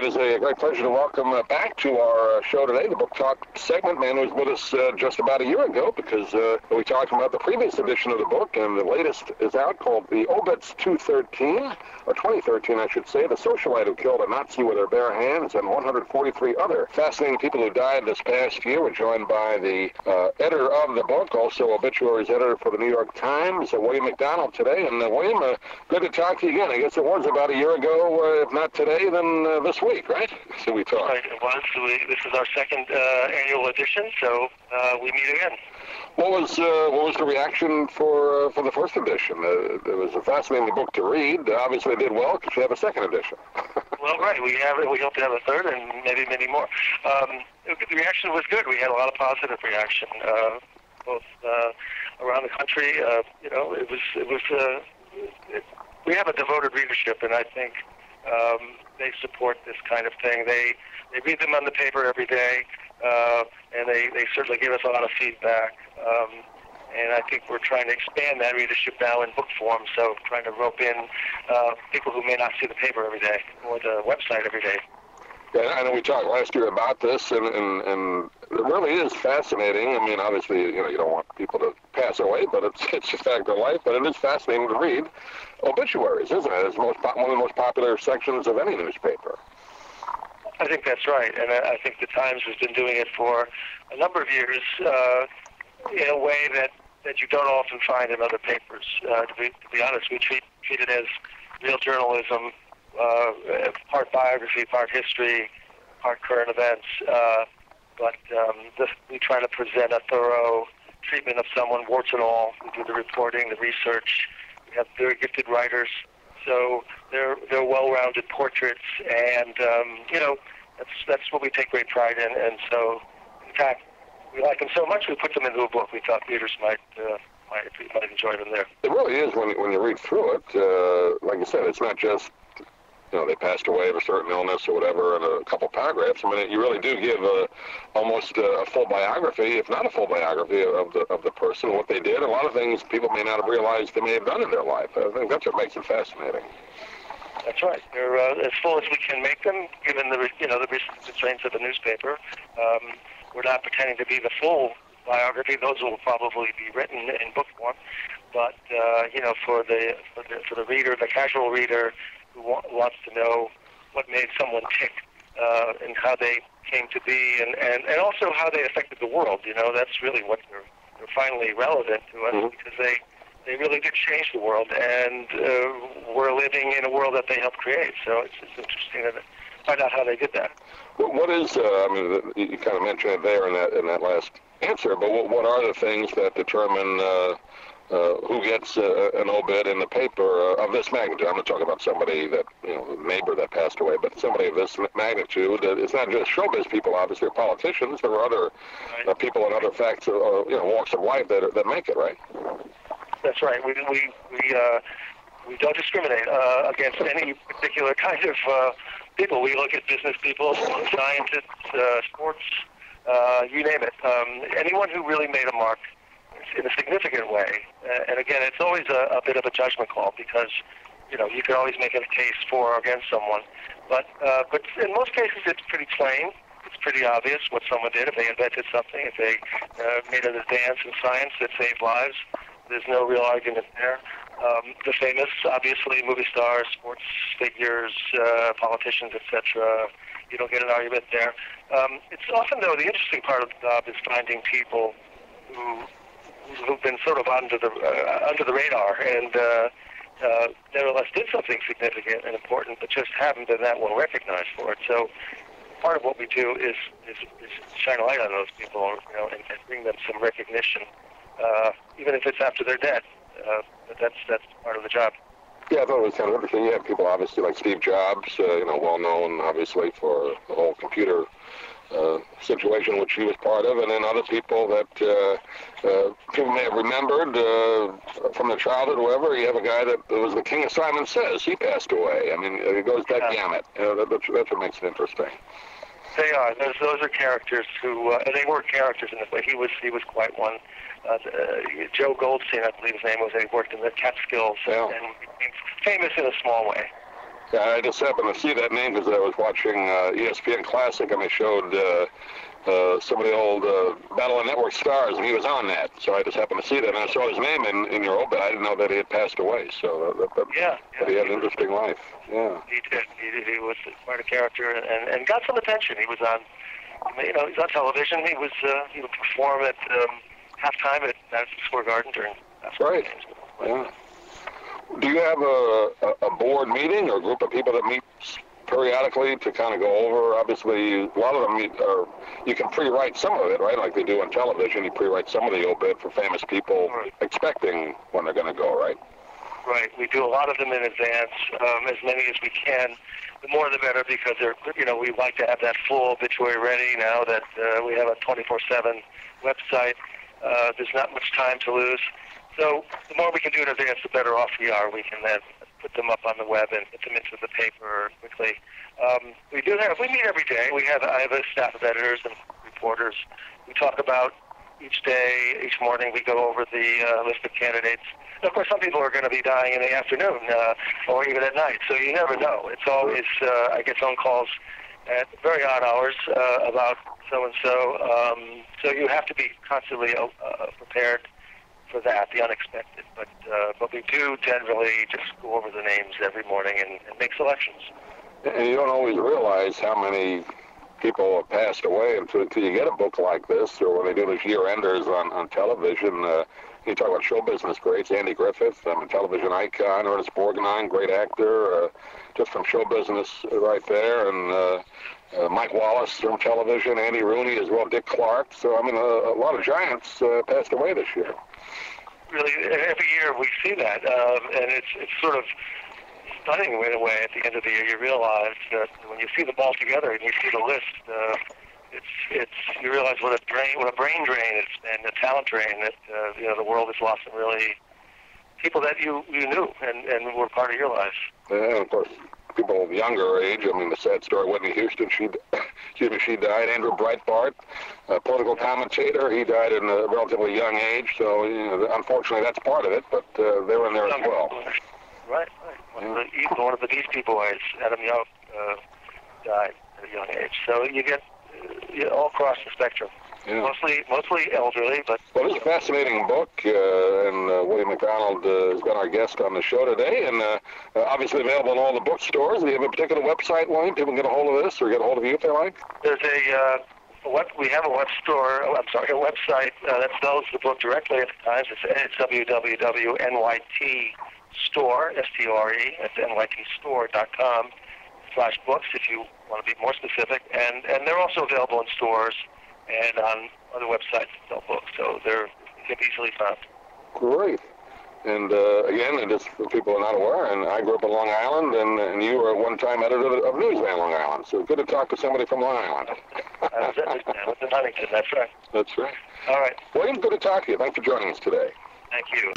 it is a great pleasure to welcome back to our show today, the Book Talk segment. Man who was with us just about a year ago because we talked about the previous edition of the book, and the latest is out called the Obits 213, or 2013, I should say, the socialite who killed a Nazi with her bare hands and 143 other fascinating people who died this past year. We're joined by the editor of the book, also obituaries editor for the New York Times, William McDonald today. And William, good to talk to you again. I guess it was about a year ago, if not today, then this week, right? So we talked. Right, it was. This is our second annual edition, so we meet again. What was the reaction for the first edition? It was a fascinating book to read. Obviously, it did well because you have a second edition. Well, right. We hope to have a third and maybe many more. The reaction was good. We had a lot of positive reaction, both around the country. We have a devoted readership, and I think they support this kind of thing. They read them on the paper every day, and they certainly give us a lot of feedback. And I think we're trying to expand that readership now in book form, so trying to rope in people who may not see the paper every day or the website every day. Yeah, I know we talked last year about this, and it really is fascinating. I mean, obviously, you don't want people to pass away, but it's a fact of life. But it is fascinating to read obituaries, isn't it? It's one of the most popular sections of any newspaper. I think that's right, and I think the Times has been doing it for a number of years in a way that you don't often find in other papers. To be honest, we treat it as real journalism. Part biography, part history, part current events, but we try to present a thorough treatment of someone, warts and all. We do the reporting, the research. We have very gifted writers, so they're well-rounded portraits, and that's what we take great pride in. And so, in fact, we like them so much we put them into a book. We thought readers might enjoy them there. It really is when you read through it. Like you said, it's not just they passed away of a certain illness or whatever in a couple paragraphs. I mean, you really do give almost a full biography, if not a full biography, of the person, what they did. A lot of things people may not have realized they may have done in their life. I think that's what makes it fascinating. That's right. They're as full as we can make them, given the recent constraints of the newspaper. We're not pretending to be the full biography. Those will probably be written in book form. But for the reader, the casual reader, who wants to know what made someone tick and how they came to be, and also how they affected the world. That's really what they're finally relevant to us, because they really did change the world, and we're living in a world that they helped create. So it's interesting to find out how they did that. What is? You kind of mentioned it there in that last answer, but what are the things that determine who gets an obit in the paper of this magnitude? I'm not talking about somebody that, a neighbor that passed away, but somebody of this magnitude. It's not just showbiz people, obviously, or politicians. There are other people in other facts, walks of life that make it, right? That's right. We don't discriminate against any particular kind of people. We look at business people, scientists, sports, you name it. Anyone who really made a mark in a significant way. And again, it's always a bit of a judgment call, because you can always make a case for or against someone. But in most cases, it's pretty plain. It's pretty obvious what someone did. If they invented something, if they made an advance in science that saved lives, there's no real argument there. The famous, obviously, movie stars, sports figures, politicians, etc. You don't get an argument there. It's often, though, the interesting part of the job is finding people who've been sort of under the radar and nevertheless did something significant and important, but just haven't been that well recognized for it. So part of what we do is shine a light on those people, and bring them some recognition, even if it's after they're dead. But that's part of the job. Yeah, I thought it was kind of interesting. You have people, obviously, like Steve Jobs, well known, obviously, for the whole computer situation which he was part of, and then other people that people may have remembered from their childhood, whoever. You have a guy that was the king of Simon Says. He passed away. I mean, it goes that gamut. That's what makes it interesting. They are. Those are characters who, and they were characters in this way. He was quite one. Joe Goldstein, I believe his name was. He worked in the Catskills and became famous in a small way. Yeah, I just happened to see that name because I was watching ESPN Classic, and they showed some of the old Battle of Network stars, and he was on that. So I just happened to see that, and I saw his name in your obit. I didn't know that he had passed away. So that he had an interesting life. Yeah, he did. He was quite a character, and got some attention. He was on, he's on television. He would perform at halftime at Madison Square Garden during basketball games. Yeah. Do you have a board meeting or a group of people that meet periodically to kind of go over? Obviously, a lot of them you can pre-write some of it, right? Like they do on television, you pre-write some of the obit for famous people, expecting when they're going to go, right? Right. We do a lot of them in advance, as many as we can. The more the better, because we like to have that full obituary ready now that we have a 24/7 website. There's not much time to lose. So the more we can do in advance, the better off we are. We can then put them up on the web and get them into the paper quickly. We meet every day. I have a staff of editors and reporters. We talk about each day, each morning. We go over the list of candidates. And of course, some people are going to be dying in the afternoon or even at night. So you never know. It's always I get phone calls at very odd hours about so and so. So you have to be constantly prepared for that, the unexpected. But we do generally just go over the names every morning and make selections. And you don't always realize how many people have passed away until you get a book like this, or when they do these year-enders on television. You talk about show business greats, Andy Griffith, a television icon, Ernest Borgnine, great actor, just from show business right there, and Mike Wallace from television, Andy Rooney as well, Dick Clark. So, I mean, a lot of giants passed away this year. Really, every year we see that, and it's sort of stunning in a way. At the end of the year, you realize that when you see them all together and you see the list, you realize what a brain drain it's been, a talent drain that the world has lost some really people that you knew and were part of your life. Yeah, of course, people of younger age. I mean, the sad story, Whitney Houston, she died. Andrew Breitbart, a political commentator, he died in a relatively young age. So, unfortunately, that's part of it. But they were in there as well. Right. One of the Beastie Boys, Adam Yauch, died at a young age. So you get all across the spectrum. Yeah. Mostly elderly, but... Well, this is a fascinating book, and William McDonald has been our guest on the show today, and obviously available in all the bookstores. Do you have a particular website, William? People can get a hold of this or get a hold of you if they like? There's we have a website that sells the book directly at the Times. It's www.nytstore, S-T-O-R-E, that's nytstore.com/books if you want to be more specific. And they're also available in stores and on other websites that sell books, so they can be easily found. Great. And again, and just for people who are not aware, and I grew up in Long Island, and you were a one-time editor of Newsman Long Island, so good to talk to somebody from Long Island. I was in Huntington, that's right. That's right. All right. William, good to talk to you. Thanks for joining us today. Thank you.